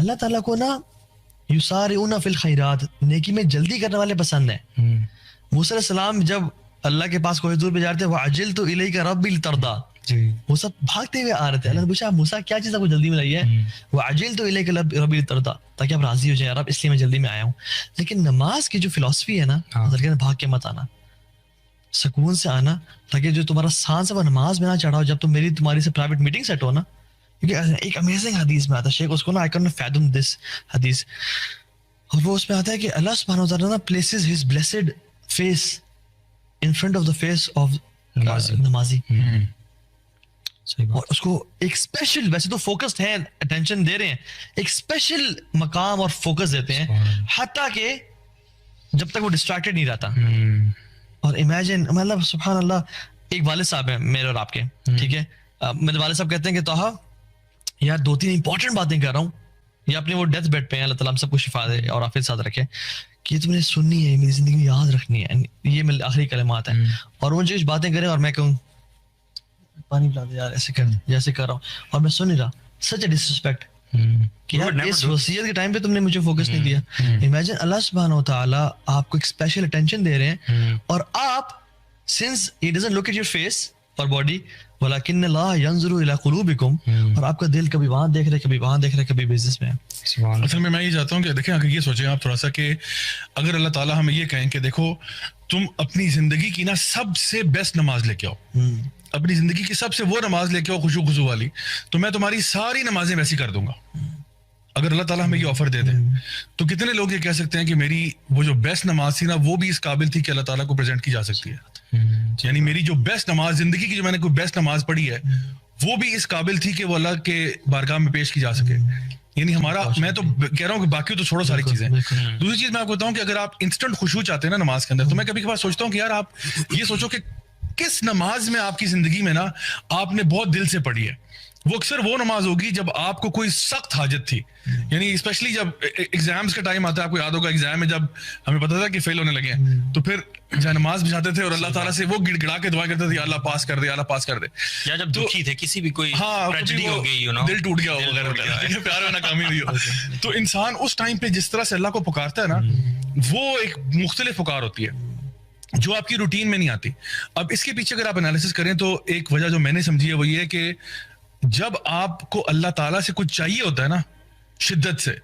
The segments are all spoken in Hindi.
अल्लाह ताला को ना युसारिऊना फिल खैरात, नेकी में जल्दी करने वाले पसंद है। मूसा अलैहिस्सलाम जब अल्लाह के पास कोई दूर पे जा रहे थे, वो अजिलतु इलैका रब्बी लितरदा, वो सब भागते हुए आ रहे थे। अल्लाह ने पूछा मूसा क्या चीज़ आपको जल्दी में लाई है? वो अजिलतु इलैका रब्बी लितरदा, ताकि आप राजी हो जाए, रब इसलिए मैं जल्दी में आया हूँ। लेकिन नमाज की जो फिलॉसफी है ना, भाग के मत आना, सुकून से आना, ताकि जो तुम्हारा सांस है वो नमाज में ना चढ़ा हो। जब तुम मेरी तुम्हारी से प्राइवेट मीटिंग सेट हो ना, क्योंकि एक अमेजिंग हदीस में आता है, शेख उसको ना आई कैन फैथम दिस हदीस, और वो उसमें आता है कि अल्लाह सुब्हानहू व तआला ना places his blessed face in front of the face of नमाजी, और उसको एक स्पेशल, वैसे तो फोकस्ड है, अटेंशन दे रहे हैं, एक स्पेशल मकाम और फोकस देते हैं, हत्ता कि जब तक वो डिस्ट्रैक्टेड नहीं रहता। और इमेजिन, मतलब सुभान अल्लाह, एक वालिद साहब है मेरे और आपके, ठीक है, मेरे वालिद साहब कहते हैं कि तोहा यार 2-3 इंपॉर्टेंट बातें कर रहा हूँ, ये अपने वो डेथ बेड पे हैं, अल्लाह ताला हम सबको शिफा दे और आफियत साथ रखे, कि तुमने सुननी है, मेरी जिंदगी में याद रखनी है, ये मेरे आखिरी कलमात हैं। और वो जो बातें करें और मैं कहूँ पानी पिला दे यार, ऐसे कर जैसे कर रहा हूँ, और मैं सुन नहीं रहा, सच ए डिसरिस्पेक्ट कि यार इस वसीयत के टाइम पे तुमने मुझे फोकस नहीं दिया। इमेजिन अल्लाह सुब्हानहू व तआला आपको एक स्पेशल अटेंशन दे रहे हैं, और आप, since he doesn't look at your face और बॉडी, वलाकिन अल्लाह यंजुरु इला कुलूबिकुम, और आपका दिल कभी वहां देख रहे, कभी वहां देख रहे, कभी बिजनेस में है। असल में मैं ये चाहता हूँ कि देखें, अगर ये सोचें आप थोड़ा सा कि अगर अल्लाह ताला हमें ये कहें कि देखो तुम अपनी जिंदगी की ना सबसे बेस्ट नमाज लेके आओ, अपनी जिंदगी की सबसे वो नमाज लेके आओ खुशू खुशू वाली, तो मैं तुम्हारी सारी नमाजें वैसी कर दूंगा। अगर अल्लाह ताला हमें ये ऑफर दे दे, तो कितने लोग ये कह सकते हैं कि मेरी वो जो बेस्ट नमाज थी ना, वो भी इस काबिल थी कि अल्लाह ताला को प्रेजेंट की जा सकती है। यानी मेरी जो बेस्ट नमाज, जिंदगी की जो मैंने कोई बेस्ट नमाज पढ़ी है, वो भी इस काबिल थी कि वो अल्लाह के बारगाह में पेश की जा सके। यानी हमारा, मैं तो कह रहा हूँ कि बाकी तो छोड़ो सारी चीजें। दूसरी चीज मैं आपको बताऊं कि अगर आप इंस्टेंट खुशबू चाहते हैं ना नमाज के अंदर, तो मैं कभी कभार सोचता हूँ कि यार आप ये सोचो कि किस नमाज में आपकी जिंदगी में ना आपने बहुत दिल से पढ़ी है। वो अक्सर वो नमाज होगी जब आपको कोई सख्त हाजत थी, यानी स्पेशली जब एग्जाम्स का टाइम आता है, आपको याद होगा एग्जाम में जब हमें पता था कि फेल होने लगे हैं, तो फिर जहाँ नमाज बिछाते थे और अल्लाह ताला से वो गिड़गिड़ा के दुआ करते थे, अल्लाह पास कर दे, अल्लाह पास कर दे। या जब दुखी थे, किसी भी कोई ट्रेजेडी हो गई, यू नो, दिल टूट गया हो, प्यार में नाकामी हुई हो, तो इंसान उस टाइम पे जिस तरह से अल्लाह को पुकारता है ना, वो एक मुख्तलिफ पुकार होती है जो आपकी रूटीन में नहीं आती। अब इसके पीछे अगर आप एनालिसिस करें तो एक वजह जो मैंने समझी है वो ये है कि जब आपको अल्लाह ताला से कुछ चाहिए होता है ना शिद्दत से,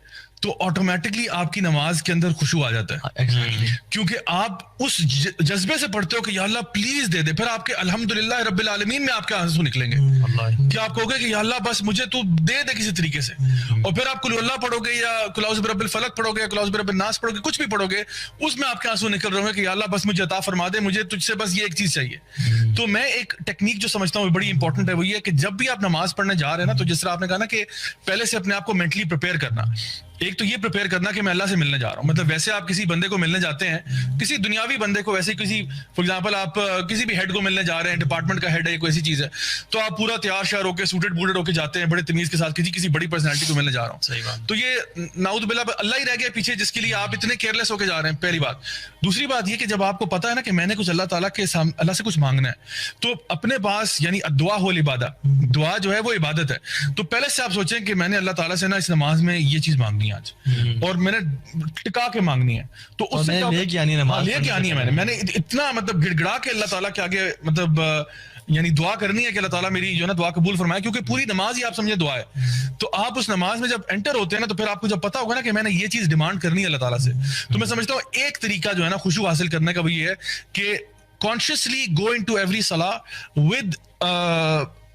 तो ऑटोमेटिकली आपकी नमाज के अंदर खुशू आ जाता है। Exactly. क्योंकि आप उस जज्बे से पढ़ते हो कि या अल्लाह प्लीज दे दे, फिर आपके अल्हम्दुलिल्लाह रब्बिल आलमीन में आपके आंसू निकलेंगे कि आप कहोगे कि या अल्लाह बस मुझे तू दे दे किसी तरीके से। और फिर आप कुल अल्लाह पढ़ोगे या कुल औज़ु बिरब्बिल फलक पढ़ोगे या कुल औज़ु बिरब्बिन नास पढ़ोगे, कुछ भी पढ़ोगे, उसमें आपके आंसू निकल रहे होंगे कि या अल्लाह बस मुझे अता फरमा दे, मुझे तुझसे बस ये एक चीज चाहिए। तो मैं एक टेक्निक जो समझता हूँ बड़ी इंपॉर्टेंट है, वो ये है कि जब भी आप नमाज पढ़ने जा रहे हैं ना, तो जिस तरह आपने कहा ना कि पहले से अपने आप को मेंटली प्रिपेयर करना। एक तो ये प्रिपेयर करना कि मैं अल्लाह से मिलने जा रहा हूँ, मतलब वैसे आप किसी बंदे को मिलने जाते हैं, किसी दुनियावी बंदे को, वैसे किसी फॉर एग्जांपल आप किसी भी हेड को मिलने जा रहे हैं, डिपार्टमेंट का हेड है, कोई ऐसी चीज है, तो आप पूरा तैयार श्यार होकर सूटेड बूटेड होकर जाते हैं बड़े तमीज के साथ, किसी बड़ी पर्सनैलिटी को मिलने जा रहा हूँ। सही बात। तो ये नाउद बिल्ला अल्लाह ही रह गया पीछे, जिसके लिए आप इतने केयरलेस होकर जा रहे हैं, पहली बात। दूसरी बात ये कि जब आपको पता है ना कि मैंने कुछ अल्लाह ताला के सामने अल्लाह से कुछ मांगना है, तो अपने पास, यानी दुआ होल इबादा, दुआ जो है वो इबादत है, तो पहले से आप सोचें कि मैंने अल्लाह ताला से ना इस नमाज में ये चीज मांगनी है आज, और मैंने टिका के मांगनी है, तो उससे लेके आनी है, मैंने इतना मतलब गिड़गिड़ा के अल्लाह ताला के आगे मतलब यानी दुआ करनी है कि अल्लाह ताला मेरी जो है ना दुआ कबूल फरमाए, क्योंकि पूरी नमाज ही आप समझे दुआ है। तो आप उस नमाज में जब एंटर होते हैं ना, तो फिर आपको जब पता होगा ना कि मैंने ये चीज डिमांड करनी है अल्लाह ताला से, तो मैं समझता हूँ एक तरीका जो है ना खुशू हासिल करने का वो ये है कि कॉन्शियसली गो इनटू एवरी सलाह with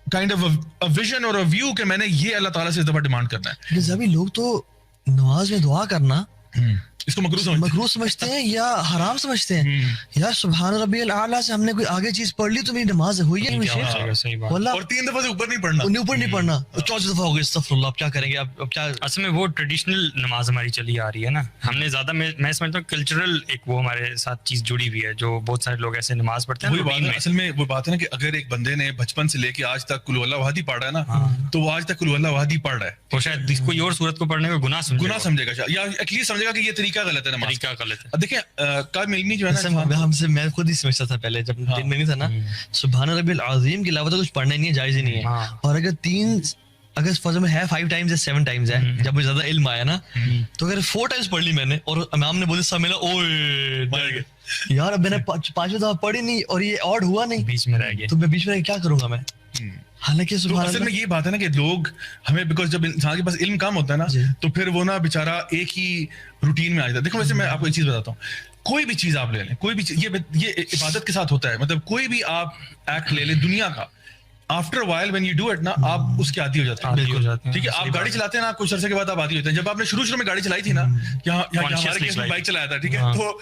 kind of a vision और अ व्यू कि मैंने ये अल्लाह ताला से इस दफा डिमांड करना है। सभी लोग तो नमाज में दुआ करना इसको मकरूह समझते हैं या हराम समझते हैं। यार सुभान रब्बियल आला से हमने कोई आगे चीज पढ़ ली तो मेरी नमाज हुई है और 3 दफा से ऊपर नहीं पढ़ना, ऊपर नहीं पढ़ना, 14 दफा हो गई, अस्तगफिरुल्लाह, अब क्या करेंगे, अब क्या। असल में वो ट्रेडिशनल नमाज हमारी चली आ रही है ना, हमने ज्यादा, मैं समझता हूँ कल्चरल एक वो हमारे साथ चीज जुड़ी हुई है, जो बहुत सारे लोग ऐसे नमाज पढ़ते हैं। असल में वो बात है ना कि अगर एक बंदे ने बचपन से लेके आज तक कुल हुवल्लाहु अहद ही पढ़ा है ना, तो वो आज तक कुल हुवल्लाहु अहद ही पढ़ रहा है, तो शायद कोई और सूरत को पढ़ने में गुनाह समझेगा, या एटलीस्ट समझेगा कि ये तरीका गलत है नमाज का। देखिए कामिल इल्मी जो है ना, हमसे मैं खुद ही समझता था पहले जब दिन में नहीं था ना, सुभान रब्बिल अज़ीम के अलावा तो कुछ पढ़ना नहीं है, जायज ही नहीं है। और अगर 3 अगर फर्स्ट में है 5 टाइम्स या 7 टाइम्स है, जब मुझे ज्यादा इल्म आया ना, तो अगर 4 टाइम्स पढ़ ली मैंने और इमाम ने बोले सब मिला, ओए यार अब मैंने 5 दफा पढ़ी नहीं और ये ऑड हुआ नहीं, बीच में रह गया, तो मैं बीच में क्या करूंगा मैं? हालांकि तो असल में ये बात है ना कि लोग हमें, बिकॉज जब इंसान के पास इल्म कम होता है ना, तो फिर वो ना बेचारा एक ही रूटीन में आ जाता है। देखो वैसे मैं आपको एक चीज बताता हूँ, कोई भी चीज आप ले लें, कोई भी चीज, ये इबादत के साथ होता है, मतलब कोई भी आप एक्ट ले लें दुनिया का, after while when you do it ना, आप उसके आदी हो जाते हैं। बिल्कुल, ठीक है, आप गाड़ी चलाते हैं ना, कुछ अरसे के बाद आप आदी होते हैं। जब आपने शुरू में गाड़ी चलाई थी ना, यहाँ हमारे केस में बाइक चलाया था, ठीक है, तो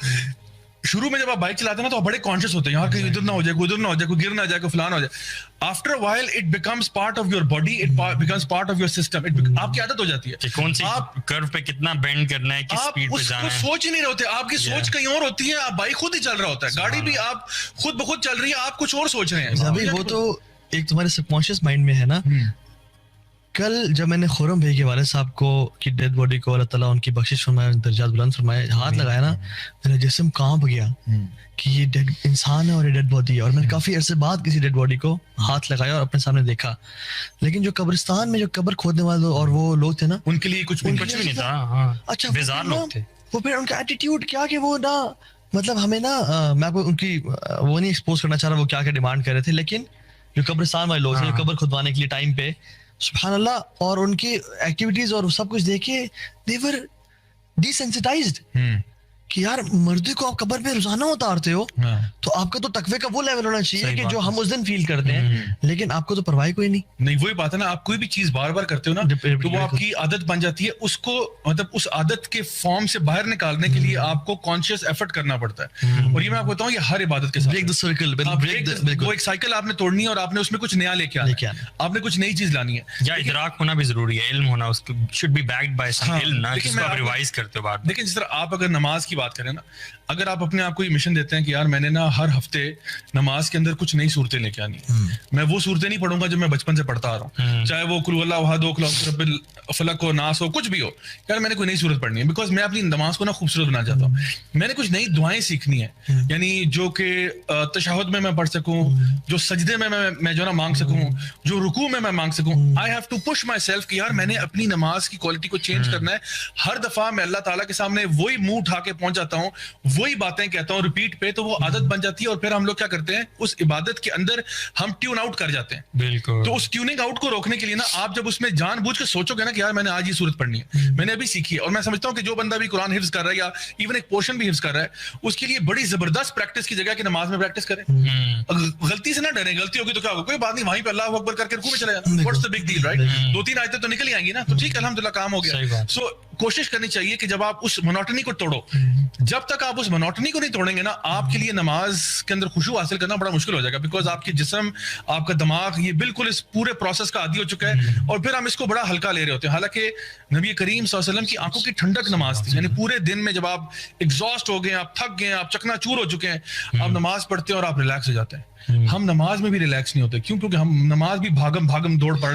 शुरू में जब आप बाइक चलाते हैं ना, तो आप बड़े कॉन्शियस होते हैं, यहाँ कहीं इधर ना हो जाए, उधर ना हो जाए, कोई गिर ना जाए, कोई फलाना हो जाए। After while it becomes part of your body, it becomes part of your system, आपकी आदत हो जाती है कि कौन सी आप कर्व पे कितना बेंड करना है, किस स्पीड पे जाना है, सोच ही नहीं रहे होते। आपकी सोच कहीं और होती है, आप बाइक खुद ही चल रहा होता है, गाड़ी भी आप खुद ब खुद चल रही है, आप कुछ और सोच रहे हैं। अभी वो तो एक तुम्हारे सबकॉन्शियस माइंड में है ना। कल जब मैंने खुरम भाई के वाले साहब को की डेड बॉडी को अल्लाह ताला उनकी बख्शिश फरमाए, दर्जात बुलंद फरमाए, हाथ लगाया ना, मेरा जिस्म कांप गया कि ये डेड इंसान है और ये डेड बॉडी है। और मैंने काफी अरसे बाद किसी डेड बॉडी को हाथ लगाया और अपने सामने देखा। लेकिन जो कब्रिस्तान में जो कब्र खोदने वाले और वो लोग थे ना, उनके लिए कुछ भी नहीं था। अच्छा, बेजार लोग थे वो। फिर उनका एटीट्यूड क्या कि वो ना, मतलब हमें ना, मैं आपको उनकी वो नहीं एक्सपोज करना चाह रहा वो क्या क्या डिमांड कर रहे थे, लेकिन जो कब्रिस्तान वाले लोग थे, जो कब्र खुदवाने के लिए टाइम पे, सुभान अल्लाह, और उनकी एक्टिविटीज और सब कुछ देखे, दे वर डिसेंसिटाइज्ड कि यार मर्दी को आप कब्र पे रोजाना उतारते हो, तो आपका तो तकवे का वो लेवल होना चाहिए कि जो हम उस दिन फील करते हैं, लेकिन आपको तो परवाह कोई नहीं। वही बात है ना, आप कोई भी चीज बार बार करते हो ना, तो वो आपकी आदत बन जाती है। उसको मतलब उस आदत के फॉर्म से बाहर निकालने के लिए आपको कॉन्शियस एफर्ट करना पड़ता है। और ये मैं आपको बताऊं, ये हर इबादत के साथ ब्रेक द सर्कल, वो एक साइकिल आपने तोड़नी है और आपने उसमें कुछ नया लेके आना है, आपने कुछ नई चीज लानी है। या इदराक होना भी जरूरी है, इल्म होना, उसको शुड बी बैक्ड बाय सम इल्म ना, जिसको आप रिवाइज करते हो बाद। लेकिन जिस तरह आप अगर नमाज की बात करें ना, अगर आप अपने आप को ये मिशन देते हैं कि यार मैंने ना हर हफ्ते नमाज के अंदर कुछ नई सूरतें लेके आनी है, मैं वो सूरतें नहीं पढ़ूंगा जो मैं बचपन से पढ़ता आ रहा हूँ, चाहे वो कुल अल्लाह अहद हो, रब्बिल फलक हो, नास हो, कुछ भी हो, यार मैंने कोई नई सूरत पढ़नी है, बिकॉज मैं अपनी नमाज को ना खूबसूरत बनाना चाहता हूँ। मैंने कुछ नई दुआएं सीखनी है, यानी जो कि तशहुद में मैं पढ़ सकूं, जो सजदे में मैं जो ना मांग सकूं, जो रुकू में मैं मांग सकूं। I have to push myself कि यार मैंने अपनी नमाज की क्वालिटी को चेंज करना है। हर दफा मैं अल्लाह ताला के सामने वही मुंह उठा के पहुंच जाता हूँ, वही बातें कहता हूँ रिपीट पे, तो वो आदत बन जाती है। और फिर हम लोग क्या करते हैं, उस इबादत के अंदर हम ट्यून आउट कर जाते हैं। बिल्कुल। तो उस ट्यूनिंग आउट को रोकने के लिए ना, आप जब उसमें जानबूझ के सोचोगे ना कि यार मैंने आज ये सूरत पढ़नी है, मैंने अभी सीखी है, और मैं समझता हूँ कि जो बंदा भी कुरान हिफ्ज कर रहा है या इवन एक पोर्शन भी हिफ्ज कर रहा है, उसके लिए बड़ी जबरदस्त प्रैक्टिस की जगह कि नमाज में प्रैक्टिस करें। गलती से ना डरे, गलती होगी तो क्या होगा, कोई बात नहीं, वहीं पे अल्लाह अकबर करके रुकू में चले जाना, what's the big deal, right? 2-3 आयतें तो निकल ही आएंगी ना, तो ठीक है, अल्हम्दुलिल्लाह काम हो गया। सो कोशिश करनी चाहिए कि जब आप उस मोनोटनी को तोड़ो, जब तक आप उस मोनोटनी को नहीं तोड़ेंगे ना, आपके लिए नमाज के अंदर खुशू हासिल करना बड़ा मुश्किल हो जाएगा, बिकॉज आपके जिस्म, आपका दिमाग, ये बिल्कुल इस पूरे प्रोसेस का आदी हो चुका है, और फिर हम इसको बड़ा हल्का ले रहे होते हैं। हालांकि नबी करीम सल्लल्लाहु अलैहि वसल्लम की आंखों की ठंडक नमाज थी, यानी पूरे दिन में जब आप एग्जॉस्ट हो गए, आप थक गए, आप चकनाचूर हो चुके हैं, आप नमाज पढ़ते हैं और आप रिलैक्स हो जाते हैं। हम नमाज में भी रिलैक्स नहीं होते, क्यों? क्योंकि हम नमाज भी भागम दौड़ पड़